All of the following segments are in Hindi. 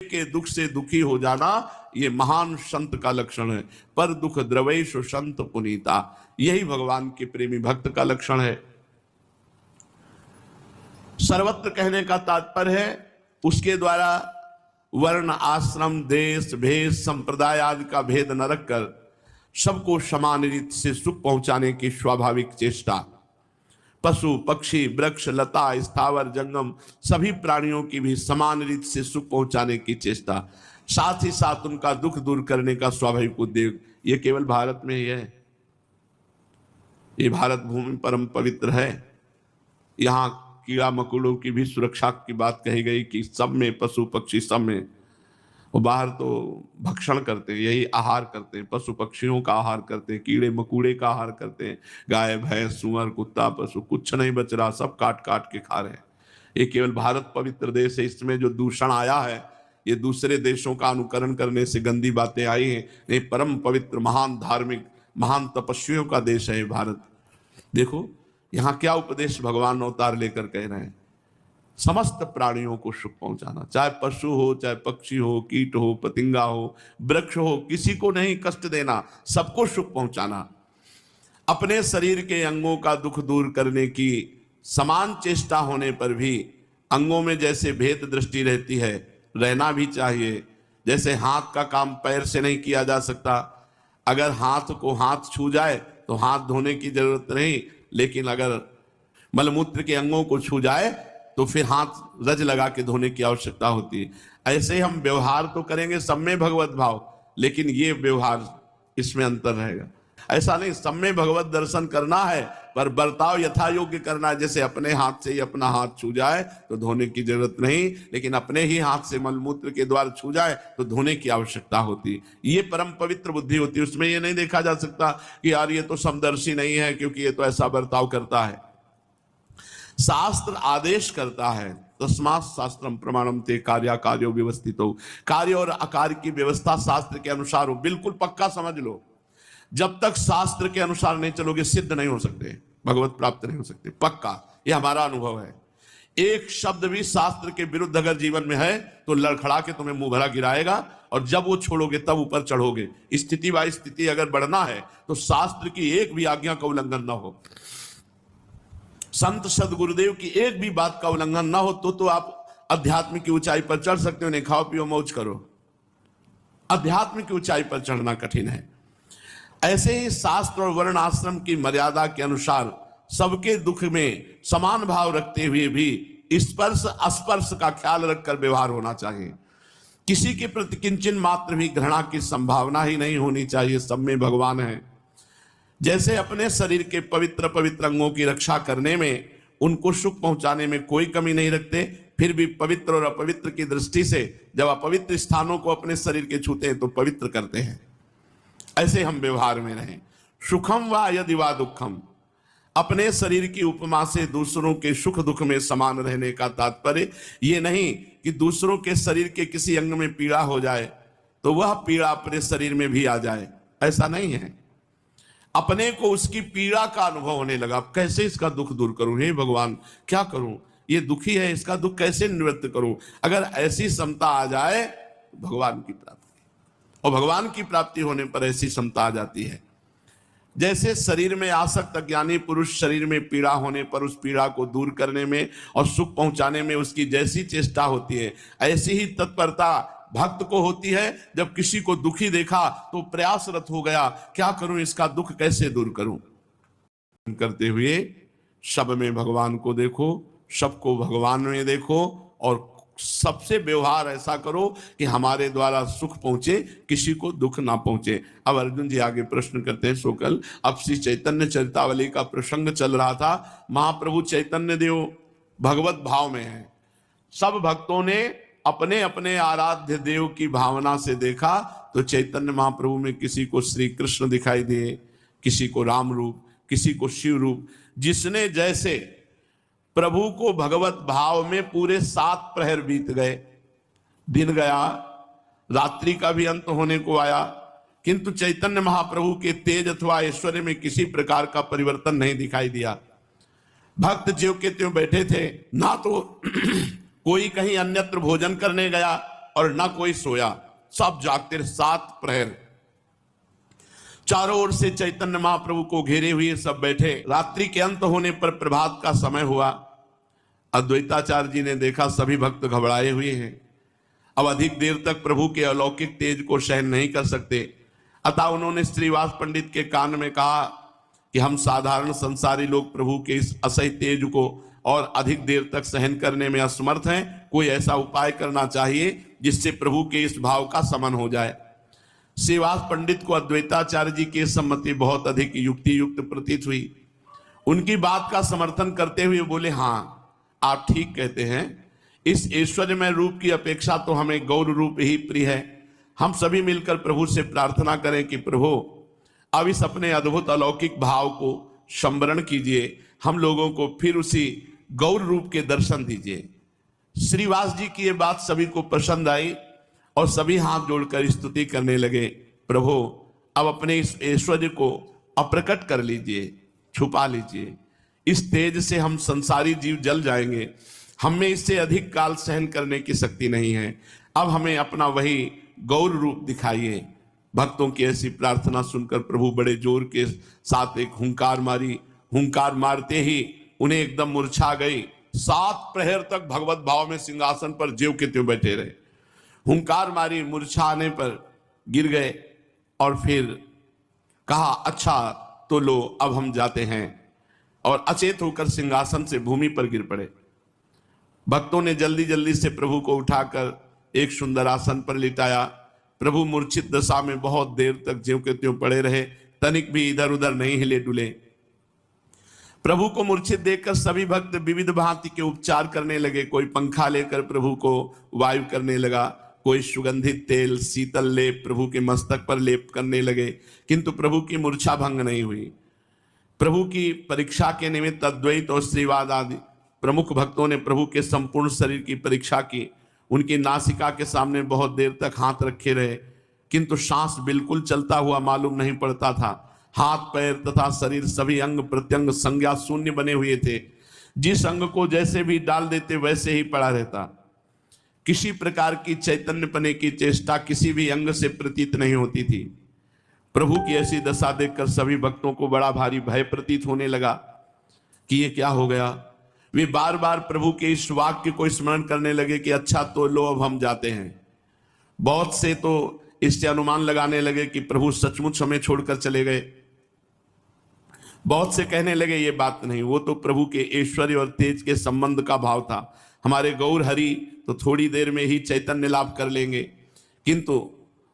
के दुख से दुखी हो जाना ये महान संत का लक्षण है। पर दुख द्रवेश संत पुनीता, यही भगवान के प्रेमी भक्त का लक्षण है। सर्वत्र कहने का तात्पर्य है उसके द्वारा वर्ण आश्रम देश भेद संप्रदाय आदि का भेद न रखकर सबको समान रीति से सुख पहुंचाने की स्वाभाविक चेष्टा। पशु पक्षी वृक्ष लता स्थावर जंगम सभी प्राणियों की भी समान रीति से सुख पहुंचाने की चेष्टा, साथ ही साथ उनका दुख दूर करने का स्वाभाविक उद्योग। ये केवल भारत में ही है। ये भारत भूमि परम पवित्र है। यहाँ कीड़ा मकोड़ों की भी सुरक्षा की बात कही गई कि सब में पशु पक्षी सब में। वो बाहर तो भक्षण करते हैं, यही आहार करते हैं, पशु पक्षियों का आहार करते हैं, कीड़े मकोड़े का आहार करते हैं। गाय भैंस सुअर कुत्ता पशु कुछ नहीं बच रहा, सब काट काट के खा रहे हैं। ये केवल भारत पवित्र देश है। इसमें जो दूषण आया है ये दूसरे देशों का अनुकरण करने से गंदी बातें आई हैं। ये परम पवित्र महान धार्मिक महान तपस्वियों का देश है भारत। देखो यहाँ क्या उपदेश भगवान अवतार लेकर कह रहे हैं। समस्त प्राणियों को सुख पहुंचाना, चाहे पशु हो चाहे पक्षी हो कीट हो पतिंगा हो वृक्ष हो, किसी को नहीं कष्ट देना, सबको सुख पहुंचाना। अपने शरीर के अंगों का दुख दूर करने की समान चेष्टा होने पर भी अंगों में जैसे भेद दृष्टि रहती है, रहना भी चाहिए। जैसे हाथ का काम पैर से नहीं किया जा सकता। अगर हाथ को हाथ छू जाए तो हाथ धोने की जरूरत नहीं, लेकिन अगर मलमूत्र के अंगों को छू जाए तो फिर हाथ रज लगा के धोने की आवश्यकता होती है। ऐसे हम व्यवहार तो करेंगे सब में भगवत भाव, लेकिन ये व्यवहार इसमें अंतर रहेगा। ऐसा नहीं सब में भगवत दर्शन करना है, पर बर्ताव यथा योग्य करना है। जैसे अपने हाथ से ही अपना हाथ छू जाए तो धोने की जरूरत नहीं, लेकिन अपने ही हाथ से मलमूत्र के द्वारा छू जाए तो धोने की आवश्यकता होती। ये परम पवित्र बुद्धि होती है। उसमें ये नहीं देखा जा सकता कि यार ये तो समदर्शी नहीं है क्योंकि ये तो ऐसा बर्ताव करता है। शास्त्र आदेश करता है, तस्मात् शास्त्रम प्रमाणम ते कार्याकार्यो व्यवस्थितो। कार्य और अकार्य की व्यवस्था शास्त्र के अनुसार हो। बिल्कुल पक्का समझ लो, जब तक शास्त्र के अनुसार नहीं चलोगे सिद्ध नहीं हो सकते, भगवत प्राप्त नहीं हो सकते। पक्का, ये हमारा अनुभव है। एक शब्द भी शास्त्र के विरुद्ध अगर जीवन में है तो लड़खड़ा के तुम्हें मुंह भरा गिराएगा, और जब वो छोड़ोगे तब ऊपर चढ़ोगे। स्थिति बाय स्थिति अगर बढ़ना है तो शास्त्र की एक भी आज्ञा का उल्लंघन न हो, संत सदगुरुदेव की एक भी बात का उल्लंघन ना हो तो आप अध्यात्म की ऊंचाई पर चढ़ सकते हो। नहीं खाओ पियो मौज करो, अध्यात्म की ऊंचाई पर चढ़ना कठिन है। ऐसे ही शास्त्र और वर्ण आश्रम की मर्यादा के अनुसार सबके दुख में समान भाव रखते हुए भी स्पर्श अस्पर्श का ख्याल रखकर व्यवहार होना चाहिए। किसी के प्रति किंचन मात्र भी घृणा की संभावना ही नहीं होनी चाहिए। सब में भगवान है। जैसे अपने शरीर के पवित्र पवित्र अंगों की रक्षा करने में उनको सुख पहुंचाने में कोई कमी नहीं रखते, फिर भी पवित्र और अपवित्र की दृष्टि से जब अपवित्र स्थानों को अपने शरीर के छूते हैं तो पवित्र करते हैं। ऐसे हम व्यवहार में रहें। सुखम व यदि वा दुखम, अपने शरीर की उपमा से दूसरों के सुख दुख में समान रहने का तात्पर्य ये नहीं कि दूसरों के शरीर के किसी अंग में पीड़ा हो जाए तो वह पीड़ा अपने शरीर में भी आ जाए, ऐसा नहीं है। अपने को उसकी पीड़ा का अनुभव होने लगा, कैसे इसका दुख दूर करूं, हे भगवान क्या करूं, ये दुखी है इसका दुख कैसे निवृत्त करूं। अगर ऐसी क्षमता आ जाए तो भगवान की प्राप्ति, और भगवान की प्राप्ति होने पर ऐसी क्षमता आ जाती है। जैसे शरीर में आसक्त अज्ञानी पुरुष शरीर में पीड़ा होने पर उस पीड़ा को दूर करने में और सुख पहुंचाने में उसकी जैसी चेष्टा होती है, ऐसी ही तत्परता भक्त को होती है। जब किसी को दुखी देखा तो प्रयासरत हो गया, क्या करूं इसका दुख कैसे दूर करूं। करते हुए सब में भगवान को देखो, सबको भगवान में देखो, और सबसे व्यवहार ऐसा करो कि हमारे द्वारा सुख पहुंचे, किसी को दुख ना पहुंचे। अब अर्जुन जी आगे प्रश्न करते हैं। सोकल अब श्री चैतन्य चरितावली का प्रसंग चल रहा था। महाप्रभु चैतन्य देव भगवत भाव में है। सब भक्तों ने अपने अपने आराध्य देव की भावना से देखा तो चैतन्य महाप्रभु में किसी को श्री कृष्ण दिखाई दिए, किसी को राम रूप, किसी को शिव रूप। जिसने जैसे प्रभु को भगवत भाव में पूरे 7 प्रहर बीत गए, दिन गया, रात्रि का भी अंत होने को आया, किंतु चैतन्य महाप्रभु के तेज अथवा ऐश्वर्य में किसी प्रकार का परिवर्तन नहीं दिखाई दिया। भक्त ज्यों के त्यों बैठे थे, ना तो कोई कहीं अन्यत्र भोजन करने गया, और न कोई सोया, सब जागते रहे 7 प्रहर। चारों ओर से चैतन्य महाप्रभु को घेरे हुए सब बैठे। रात्रि के अंत होने पर प्रभात का समय हुआ। अद्वैताचार्य जी ने देखा सभी भक्त घबराए हुए हैं, अब अधिक देर तक प्रभु के अलौकिक तेज को सहन नहीं कर सकते। अतः उन्होंने श्रीवास पंडित के कान में कहा कि हम साधारण संसारी लोग प्रभु के इस असह्य तेज को और अधिक देर तक सहन करने में असमर्थ हैं। कोई ऐसा उपाय करना चाहिए जिससे प्रभु के इस भाव का शमन हो जाए। श्रीवास पंडित को अद्वैताचार्य जी की सम्मति बहुत अधिक युक्ति युक्त प्रतीत हुई। उनकी बात का समर्थन करते हुए बोले, हाँ आप ठीक कहते हैं, इस ऐश्वर्यमय रूप की अपेक्षा तो हमें गौर रूप ही प्रिय है। हम सभी मिलकर प्रभु से प्रार्थना करें कि प्रभु अब इस अपने अद्भुत अलौकिक भाव को संवरण कीजिए, हम लोगों को फिर उसी गौर रूप के दर्शन दीजिए। श्रीवास जी की ये बात सभी को पसंद आई और सभी हाथ जोड़कर स्तुति करने लगे, प्रभु अब अपने इस ऐश्वर्य को अप्रकट कर लीजिए, छुपा लीजिए। इस तेज से हम संसारी जीव जल जाएंगे, हम में इससे अधिक काल सहन करने की शक्ति नहीं है। अब हमें अपना वही गौर रूप दिखाइए। भक्तों की ऐसी प्रार्थना सुनकर प्रभु बड़े जोर के साथ एक हुंकार मारी। हुंकार मारते ही उन्हें एकदम मूर्छा गई। 7 प्रहर तक भगवत भाव में सिंहासन पर ज्यों के त्यों बैठे रहे। हुंकार मारी, मूर्छा आने पर गिर गए और फिर कहा, अच्छा तो लो अब हम जाते हैं, और अचेत होकर सिंहासन से भूमि पर गिर पड़े। भक्तों ने जल्दी जल्दी से प्रभु को उठाकर एक सुंदर आसन पर लिटाया। प्रभु मूर्छित दशा में बहुत देर तक ज्यों के त्यों पड़े रहे, तनिक भी इधर उधर नहीं हिले डुले। प्रभु को मूर्छित देखकर सभी भक्त विविध भांति के उपचार करने लगे। कोई पंखा लेकर प्रभु को वायु करने लगा, कोई सुगंधित तेल शीतल लेप प्रभु के मस्तक पर लेप करने लगे, किंतु प्रभु की मूर्छा भंग नहीं हुई। प्रभु की परीक्षा के निमित्त अद्वैत और श्रीवाद आदि प्रमुख भक्तों ने प्रभु के संपूर्ण शरीर की परीक्षा की। उनकी नासिका के सामने बहुत देर तक हाथ रखे रहे, किंतु सांस बिल्कुल चलता हुआ मालूम नहीं पड़ता था। हाथ पैर तथा शरीर सभी अंग प्रत्यंग संज्ञा शून्य बने हुए थे। जिस अंग को जैसे भी डाल देते वैसे ही पड़ा रहता। किसी प्रकार की चैतन्य पने की चेष्टा किसी भी अंग से प्रतीत नहीं होती थी। प्रभु की ऐसी दशा देखकर सभी भक्तों को बड़ा भारी भय प्रतीत होने लगा कि ये क्या हो गया। वे बार बार प्रभु के इस वाक्य को स्मरण करने लगे कि अच्छा तो लो अब हम जाते हैं। बहुत से तो इससे अनुमान लगाने लगे कि प्रभु सचमुच हमें छोड़कर चले गए। बहुत से कहने लगे ये बात नहीं, वो तो प्रभु के ऐश्वर्य और तेज के संबंध का भाव था। हमारे गौर हरि तो थोड़ी देर में ही चैतन्य लाभ कर लेंगे, किंतु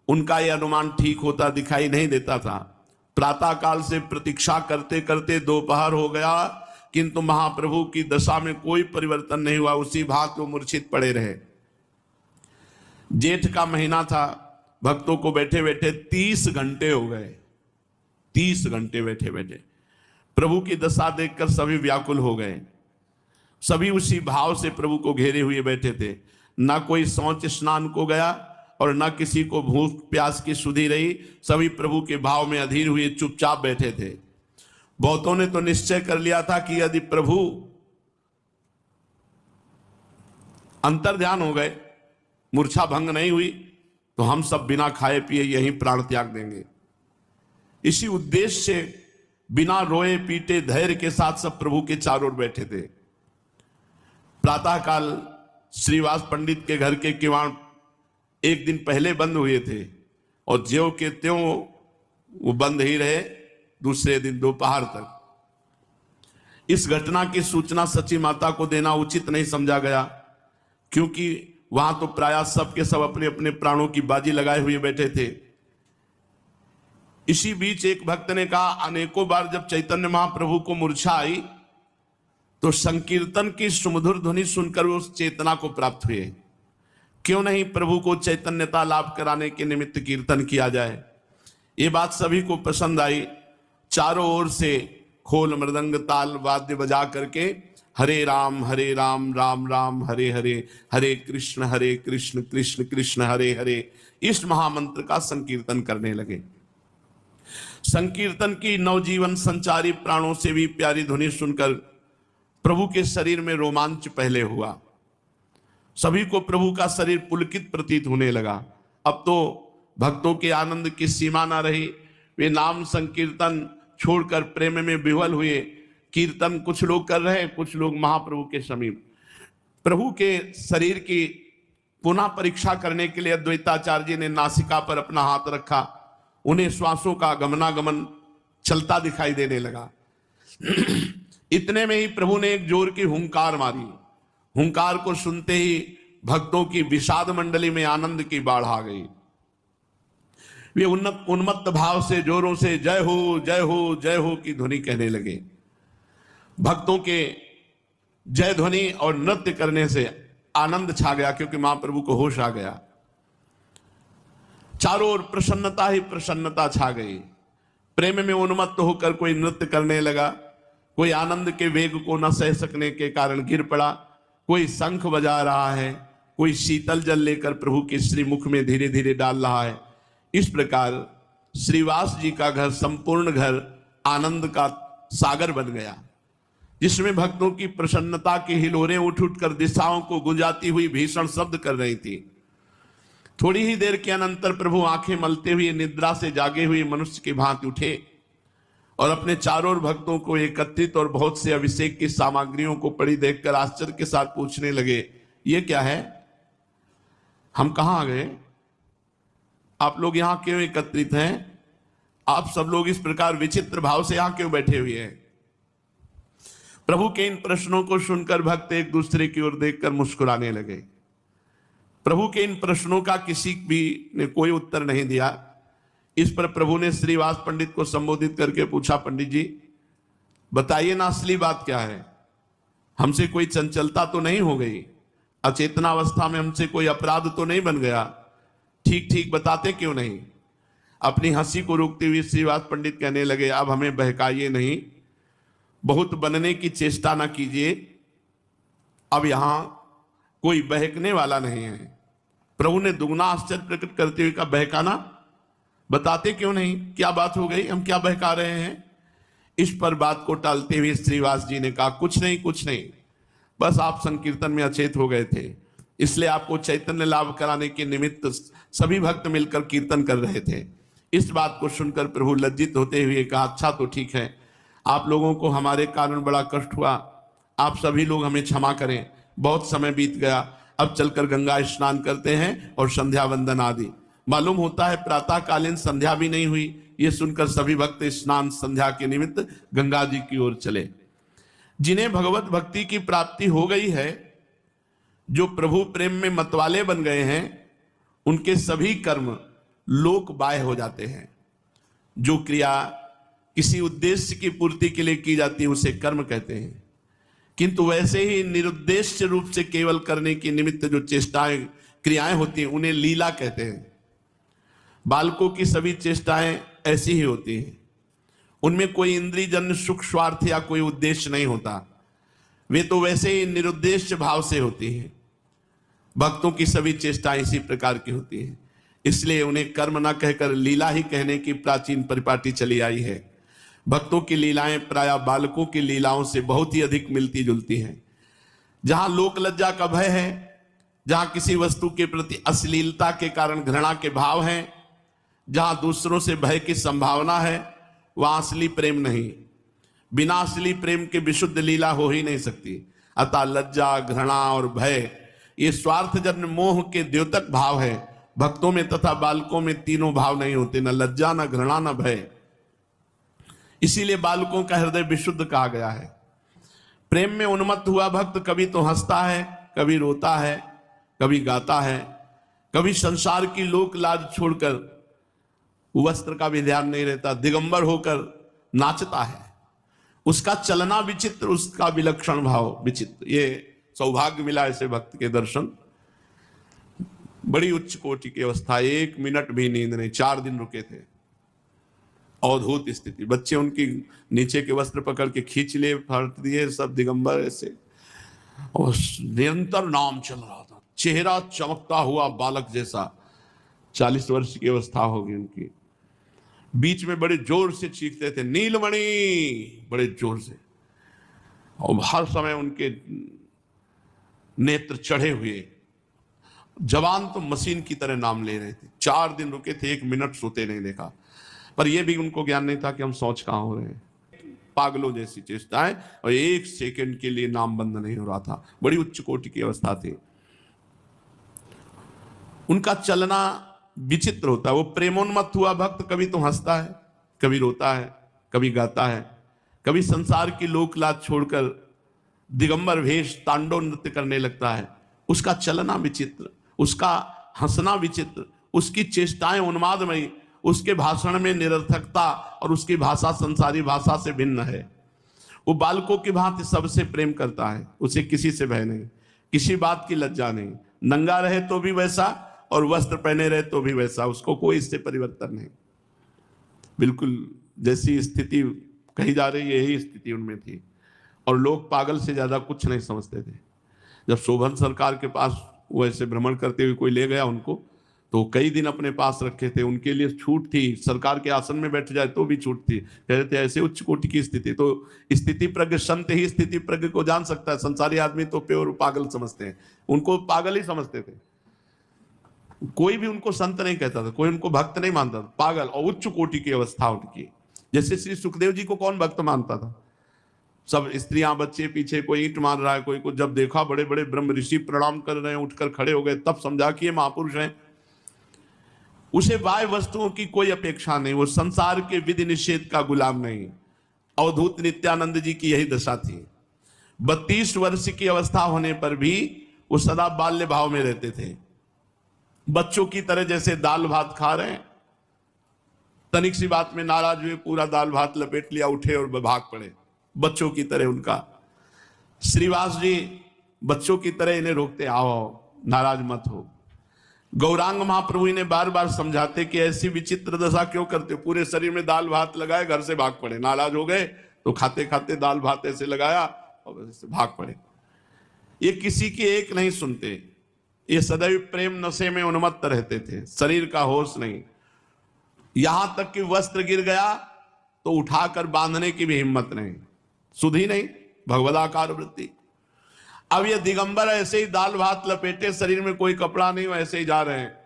उनका यह अनुमान ठीक होता दिखाई नहीं देता था। प्रातः काल से प्रतीक्षा करते करते दोपहर हो गया, किंतु महाप्रभु की दशा में कोई परिवर्तन नहीं हुआ। उसी भांति वो मूर्छित पड़े रहे। जेठ का महीना था। भक्तों को बैठे बैठे 30 घंटे हो गए। 30 घंटे बैठे बैठे प्रभु की दशा देखकर सभी व्याकुल हो गए। सभी उसी भाव से प्रभु को घेरे हुए बैठे थे। ना कोई शौच स्नान को गया और ना किसी को भूख प्यास की सुधि रही। सभी प्रभु के भाव में अधीर हुए चुपचाप बैठे थे। बहुतों ने तो निश्चय कर लिया था कि यदि प्रभु अंतर्ध्यान हो गए, मूर्छा भंग नहीं हुई, तो हम सब बिना खाए पिए यहीं प्राण त्याग देंगे। इसी उद्देश्य से बिना रोए पीटे धैर्य के साथ सब प्रभु के चारों ओर बैठे थे। प्रातःकाल श्रीवास पंडित के घर के किवाड़ एक दिन पहले बंद हुए थे और ज्यों के त्यों वो बंद ही रहे दूसरे दिन दोपहर तक। इस घटना की सूचना सची माता को देना उचित नहीं समझा गया, क्योंकि वहां तो प्रायः सब के सब अपने अपने प्राणों की बाजी लगाए हुए बैठे थे। इसी बीच एक भक्त ने कहा, अनेकों बार जब चैतन्य महाप्रभु को मूर्छा आई तो संकीर्तन की सुमधुर ध्वनि सुनकर उस चेतना को प्राप्त हुए। क्यों नहीं प्रभु को चैतन्यता लाभ कराने के निमित्त कीर्तन किया जाए। ये बात सभी को पसंद आई। चारों ओर से खोल मृदंग ताल वाद्य बजा करके हरे राम राम राम हरे हरे, हरे कृष्ण कृष्ण कृष्ण हरे हरे, इस महामंत्र का संकीर्तन करने लगे। संकीर्तन की नवजीवन संचारी प्राणों से भी प्यारी ध्वनि सुनकर प्रभु के शरीर में रोमांच पहले हुआ। सभी को प्रभु का शरीर पुलकित प्रतीत होने लगा। अब तो भक्तों के आनंद की सीमा ना रही। वे नाम संकीर्तन छोड़कर प्रेम में विह्वल हुए। कीर्तन कुछ लोग कर रहे हैं, कुछ लोग महाप्रभु के समीप। प्रभु के शरीर की पुनः परीक्षा करने के लिए अद्वैताचार्य जी ने नासिका पर अपना हाथ रखा। उन्हें श्वासों का गमनागमन चलता दिखाई देने लगा। इतने में ही प्रभु ने एक जोर की हुंकार मारी। हुंकार को सुनते ही भक्तों की विषाद मंडली में आनंद की बाढ़ आ गई। वे उन्मत्त भाव से जोरों से जय हो जय हो जय हो की ध्वनि कहने लगे। भक्तों के जय ध्वनि और नृत्य करने से आनंद छा गया, क्योंकि महाप्रभु को होश आ गया। चारों ओर प्रसन्नता ही प्रसन्नता छा गई। प्रेम में उन्मत्त होकर कोई नृत्य करने लगा, कोई आनंद के वेग को न सह सकने के कारण गिर पड़ा, कोई शंख बजा रहा है, कोई शीतल जल लेकर प्रभु के श्रीमुख में धीरे धीरे डाल रहा है। इस प्रकार श्रीवास जी का घर संपूर्ण घर आनंद का सागर बन गया, जिसमें भक्तों की प्रसन्नता की हिलोरें उठ उठकर दिशाओं को गुंजाती हुई भीषण शब्द कर रही थी। थोड़ी ही देर के अनंतर प्रभु आंखें मलते हुए निद्रा से जागे हुए मनुष्य की भांति उठे और अपने चारों भक्तों को एकत्रित और बहुत से अभिषेक की सामग्रियों को पड़ी देखकर आश्चर्य के साथ पूछने लगे, ये क्या है? हम कहां आ गए? आप लोग यहां क्यों एकत्रित हैं? आप सब लोग इस प्रकार विचित्र भाव से यहां क्यों बैठे हुए हैं? प्रभु के इन प्रश्नों को सुनकर भक्त एक दूसरे की ओर देखकर मुस्कुराने लगे। प्रभु के इन प्रश्नों का किसी भी ने कोई उत्तर नहीं दिया। इस पर प्रभु ने श्रीवास पंडित को संबोधित करके पूछा, पंडित जी बताइए ना, असली बात क्या है? हमसे कोई चंचलता तो नहीं हो गई? अचेतनावस्था में हमसे कोई अपराध तो नहीं बन गया? ठीक ठीक बताते क्यों नहीं? अपनी हंसी को रोकते हुए श्रीवास पंडित कहने लगे, अब हमें बहकाइए नहीं, बहुत बनने की चेष्टा ना कीजिए, अब यहां कोई बहकने वाला नहीं है। प्रभु ने दुगना आश्चर्य प्रकट करते हुए कहा, बहकाना? बताते क्यों नहीं? क्या बात हो गई? हम क्या बहका रहे हैं? इस पर बात को टालते हुए श्रीवास जी ने कहा, कुछ नहीं कुछ नहीं, बस आप संकीर्तन में अचेत हो गए थे, इसलिए आपको चैतन्य लाभ कराने के निमित्त सभी भक्त मिलकर कीर्तन कर रहे थे। इस बात को सुनकर प्रभु लज्जित होते हुए कहा, अच्छा तो ठीक है, आप लोगों को हमारे कारण बड़ा कष्ट हुआ, आप सभी लोग हमें क्षमा करें, बहुत समय बीत गया, अब चलकर गंगा स्नान करते हैं और संध्या वंदन आदि। मालूम होता है प्रातःकालीन संध्या भी नहीं हुई। ये सुनकर सभी भक्त स्नान संध्या के निमित्त गंगा जी की ओर चले। जिन्हें भगवत भक्ति की प्राप्ति हो गई है, जो प्रभु प्रेम में मतवाले बन गए हैं, उनके सभी कर्म लोक बाह्य हो जाते हैं। जो क्रिया किसी उद्देश्य की पूर्ति के लिए की जाती है उसे कर्म कहते हैं, किंतु वैसे ही निरुद्देश्य रूप से केवल करने के निमित्त जो चेष्टाएं क्रियाएं होती हैं उन्हें लीला कहते हैं। बालकों की सभी चेष्टाएं ऐसी ही होती हैं, उनमें कोई इंद्रियजन्य सुख स्वार्थ या कोई उद्देश्य नहीं होता, वे तो वैसे ही निरुद्देश्य भाव से होती हैं। भक्तों की सभी चेष्टाएं इसी प्रकार की होती हैं, इसलिए उन्हें कर्म न कहकर लीला ही कहने की प्राचीन परिपाटी चली आई है। भक्तों की लीलाएं प्रायः बालकों की लीलाओं से बहुत ही अधिक मिलती जुलती हैं। जहां लोक लज्जा का भय है, जहां किसी वस्तु के प्रति अश्लीलता के कारण घृणा के भाव हैं, जहां दूसरों से भय की संभावना है, वहां असली प्रेम नहीं। बिना असली प्रेम के विशुद्ध लीला हो ही नहीं सकती। अतः लज्जा, घृणा और भय ये स्वार्थजन्य मोह के द्योतक भाव है। भक्तों में तथा बालकों में तीनों भाव नहीं होते, न लज्जा, न घृणा, न भय। इसीलिए बालकों का हृदय विशुद्ध कहा गया है। प्रेम में उन्मत्त हुआ भक्त कभी तो हंसता है, कभी रोता है, कभी गाता है, कभी संसार की लोक लाज छोड़कर वस्त्र का भी ध्यान नहीं रहता, दिगंबर होकर नाचता है। उसका चलना विचित्र, उसका विलक्षण भाव विचित्र। ये सौभाग्य मिला ऐसे भक्त के दर्शन। बड़ी उच्च कोटि की अवस्था, 1 मिनट भी नींद नहीं, 4 दिन रुके थे। अवधूत स्थिति। बच्चे उनकी नीचे के वस्त्र पकड़ के खींच लिए, फाड़ दिए, सब दिगंबर ऐसे, और निरंतर नाम चल रहा था। चेहरा चमकता हुआ बालक जैसा। 40 वर्ष की अवस्था होगी उनकी। बीच में बड़े जोर से चीखते थे, नीलमणि, बड़े जोर से, और हर समय उनके नेत्र चढ़े हुए, जवान तो मशीन की तरह नाम ले रहे थे, 4 दिन रुके थे, 1 मिनट सोते नहीं देखा। पर यह भी उनको ज्ञान नहीं था कि हम सोच कहां हो रहे हैं। पागलों जैसी चेष्टाएं, और 1 सेकंड के लिए नाम बंद नहीं हो रहा था। बड़ी उच्च कोटि की अवस्था थी। उनका चलना विचित्र होता है। वो प्रेमोन्मत्त हुआ भक्त कभी तो हंसता है, कभी रोता है, कभी गाता है, कभी संसार की लोकलाज छोड़कर दिगंबर वेश तांडव नृत्य करने लगता है। उसका चलना विचित्र, उसका हंसना विचित्र, उसकी चेष्टाएं उन्मादमयी, उसके भाषण में निरर्थकता, और उसकी भाषा संसारी भाषा से भिन्न है। वो बालकों की भांति सबसे प्रेम करता है, उसे किसी से भय नहीं, किसी बात की लज्जा नहीं। नंगा रहे तो भी वैसा, और वस्त्र पहने रहे तो भी वैसा, उसको कोई इससे परिवर्तन नहीं। बिल्कुल जैसी स्थिति कही जा रही है, यही स्थिति उनमें थी। और लोग पागल से ज्यादा कुछ नहीं समझते थे। जब शोभन सरकार के पास वो ऐसे भ्रमण करते हुए कोई ले गया उनको, तो कई दिन अपने पास रखे थे। उनके लिए छूट थी, सरकार के आसन में बैठ जाए तो भी छूट थी। कह रहे थे ऐसे उच्च कोटि की स्थिति, तो स्थिति प्रज्ञ संत ही स्थिति प्रज्ञ को जान सकता है। संसारी आदमी तो प्योर पागल समझते हैं, उनको पागल ही समझते थे। कोई भी उनको संत नहीं कहता था, कोई उनको भक्त नहीं मानता था, पागल और उच्च कोटि की अवस्था उनकी। जैसे श्री सुखदेव जी को कौन भक्त मानता था? सब स्त्रियां बच्चे पीछे, कोई ईंट मार रहा है, कोई को जब देखा बड़े बड़े ब्रह्म ऋषि प्रणाम कर रहे हैं, उठकर खड़े हो गए, तब समझा कि ये महापुरुष हैं। उसे बाह्य वस्तुओं की कोई अपेक्षा नहीं, वो संसार के विधि निषेध का गुलाम नहीं। अवधूत नित्यानंद जी की यही दशा थी। 32 वर्ष की अवस्था होने पर भी वो सदा बाल्य भाव में रहते थे। बच्चों की तरह जैसे दाल भात खा रहे हैं, तनिक सी बात में नाराज हुए, पूरा दाल भात लपेट लिया, उठे और भाग पड़े। बच्चों की तरह उनका। श्रीवास जी बच्चों की तरह इन्हें रोकते, आओ नाराज मत हो। गौरांग महाप्रभु इन्हें बार बार समझाते कि ऐसी विचित्र दशा क्यों करते हो, पूरे शरीर में दाल भात लगाए, घर से भाग पड़े। नाराज हो गए तो खाते खाते दाल भात ऐसे लगाया और ऐसे भाग पड़े। ये किसी की एक नहीं सुनते, ये सदैव प्रेम नशे में उन्मत्त रहते थे, शरीर का होश नहीं। यहां तक कि वस्त्र गिर गया तो उठाकर बांधने की भी हिम्मत नहीं, सुधी नहीं, भगवदाकार वृत्ति। अब ये दिगंबर ऐसे ही दाल भात लपेटे, शरीर में कोई कपड़ा नहीं, ऐसे ही जा रहे हैं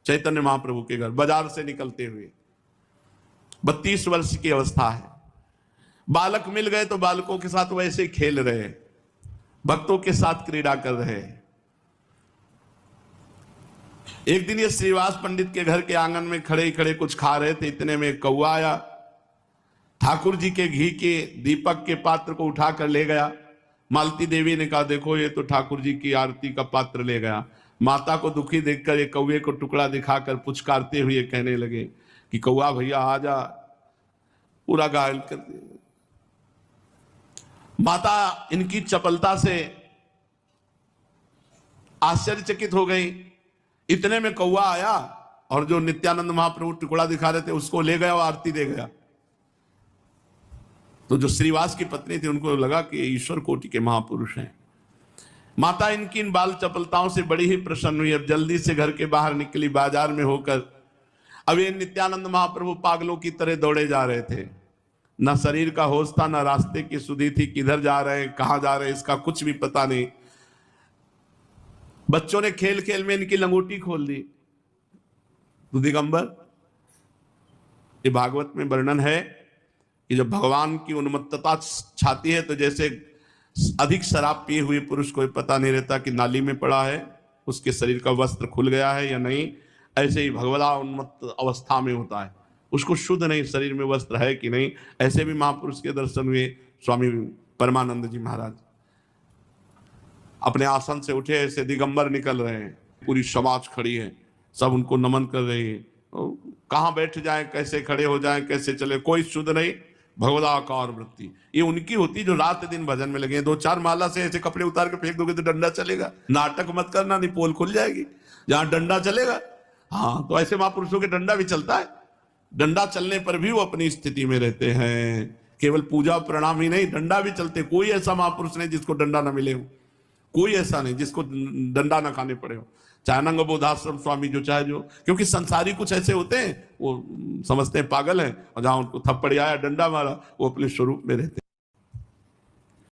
चैतन्य महाप्रभु के घर, बाजार से निकलते हुए। 32 वर्ष की अवस्था है। बालक मिल गए तो बालकों के साथ वैसे ही खेल रहे, भक्तों के साथ क्रीड़ा कर रहे। एक दिन ये श्रीवास पंडित के घर के आंगन में खड़े ही खड़े कुछ खा रहे थे, इतने में कौवा आया, ठाकुर जी के घी के दीपक के पात्र को उठाकर ले गया। मालती देवी ने कहा, देखो ये तो ठाकुर जी की आरती का पात्र ले गया। माता को दुखी देखकर ये कौवे को टुकड़ा दिखाकर पुचकारते हुए कहने लगे कि कौवा भैया आ जा, पूरा घायल कर दे। माता इनकी चपलता से आश्चर्यचकित हो गई। इतने में कौवा आया और जो नित्यानंद महाप्रभु टुकड़ा दिखा रहे थे उसको ले गया और आरती दे गया। तो जो श्रीवास की पत्नी थी उनको लगा कि ईश्वर कोटि के महापुरुष हैं। माता इनकी इन बाल चपलताओं से बड़ी ही प्रसन्न हुई। अब जल्दी से घर के बाहर निकली, बाजार में होकर। अब ये नित्यानंद महाप्रभु पागलों की तरह दौड़े जा रहे थे, ना शरीर का होश था, ना रास्ते की सुधि थी, किधर जा रहे हैं, कहां जा रहे हैं, इसका कुछ भी पता नहीं। बच्चों ने खेल खेल में इनकी लंगोटी खोल दी। तो दिगंबर, ये भागवत में वर्णन है कि जब भगवान की उन्मत्तता छाती है तो जैसे अधिक शराब पिए हुए पुरुष को पता नहीं रहता कि नाली में पड़ा है, उसके शरीर का वस्त्र खुल गया है या नहीं, ऐसे ही भगवदा उन्मत्त अवस्था में होता है, उसको शुद्ध नहीं शरीर में वस्त्र है कि नहीं। ऐसे भी महापुरुष के दर्शन हुए। स्वामी परमानंद जी महाराज अपने आसन से उठे, ऐसे दिगंबर निकल रहे हैं, पूरी समाज खड़ी है, सब उनको नमन कर रही है। कहाँ बैठ जाएं, कैसे खड़े हो जाएं, कैसे चले, कोई शुद्ध नहीं, भगवदाकार वृत्ति। ये उनकी होती जो रात दिन भजन में लगे। 2-4 माला से ऐसे कपड़े उतार के फेंक दोगे तो डंडा चलेगा। नाटक मत करना, नहीं पोल खुल जाएगी जहां डंडा चलेगा। हाँ, तो ऐसे महापुरुषों के डंडा भी चलता है। डंडा चलने पर भी वो अपनी स्थिति में रहते हैं, केवल पूजा प्रणाम ही नहीं, डंडा भी चलते। कोई ऐसा महापुरुष नहीं जिसको डंडा ना मिले हो, कोई ऐसा नहीं जिसको डंडा ना खाने पड़े हो। चाहे नंग बोधाश्रम स्वामी जो चाहे जो, क्योंकि संसारी कुछ ऐसे होते हैं वो समझते हैं पागल हैं, और जहां उनको थप्पड़ आया, डंडा मारा, वो अपने स्वरूप में रहते हैं।